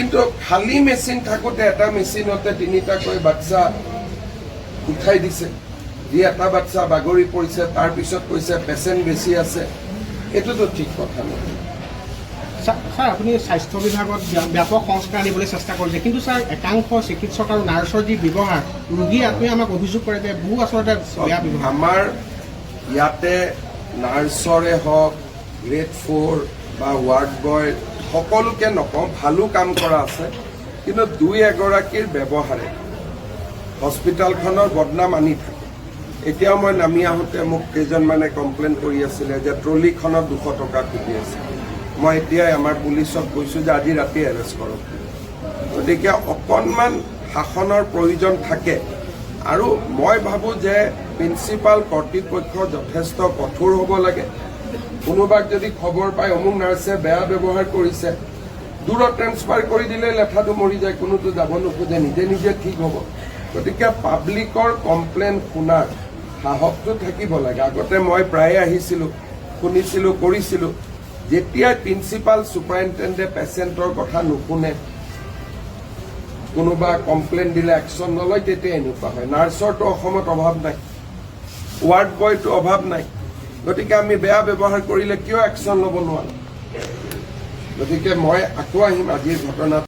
কিন্তু খালী মেচিন থাকোঁতে এটা মেচিনতে 3টাকৈ বাচ্চা উঠাই দিছে। যি এটা বাচ্চা বাগৰি পৰিছে তাৰপিছত কৈছে পেচেণ্ট বেছি আছে। এইটোতো ঠিক কথা নহয়। স্যাৰ আপনি স্বাস্থ্য বিভাগত ব্যাপক সংস্কাৰ আনিবলৈ চেষ্টা কৰিছে, কিন্তু স্যাৰ একাংশ চিকিৎসক আৰু নাৰ্ছৰ যি ব্যৱহাৰ ৰোগী আত্মীয় আমাক অভিযোগ কৰে যে বহু আচলতে বেয়া ব্যৱহাৰ। আমাৰ ইয়াতে নাৰ্ছৰে হওক, গ্ৰেড 4 বা ৱাৰ্ড বয় সকলোকে নকওঁ, ভালো কাম কৰা আছে, কিন্তু 2-এগৰাকীৰ ব্যৱহাৰে হস্পিটেলখনৰ বদনাম আনি থাকে। এতিয়াও মই নামি আহোঁতে মোক কেইজনমানে কমপ্লেইন কৰি আছিলে যে ট্ৰলিখনত 200 টকা খুজি আছে। মই এতিয়াই আমাৰ পুলিচক কৈছোঁ যে আজি ৰাতি এৰেষ্ট কৰক। গতিকে অকণমান শাসনৰ প্ৰয়োজন থাকে, আৰু মই ভাবোঁ যে প্ৰিন্সিপাল কৰ্তৃপক্ষ যথেষ্ট কঠোৰ হ'ব লাগে। কোনোবাক যদি খবৰ পায় অমুক নাৰ্ছে বেয়া ব্যৱহাৰ কৰিছে, দূৰত ট্ৰেন্সফাৰ কৰি দিলে লেঠাটো মৰি যায়, কোনোতো যাব নোখোজে, নিজে নিজে ঠিক হ'ব। গতিকে পাব্লিকৰ কমপ্লেইন শুনাৰ সাহসটো থাকিব লাগে। আগতে মই প্ৰায়ে আহিছিলোঁ, শুনিছিলোঁ, কৰিছিলোঁ। যেতিয়াই প্ৰিন্সিপাল ছুপাৰিণ্টেণ্ডে পেচেণ্টৰ কথা নুশুনে, কোনোবা কমপ্লেইন দিলে একশ্যন নলয়, তেতিয়া এনেকুৱা হয়। নাৰ্ছৰটো অসমত অভাৱ নাই, ৱাৰ্ড বয়টো অভাৱ নাই। গতিকে আমি বেয়া ব্যৱহাৰ কৰিলে কিয় একশ্যন ল'ব নোৱাৰোঁ? গতিকে মই আকৌ আহিম আজিৰ ঘটনাত।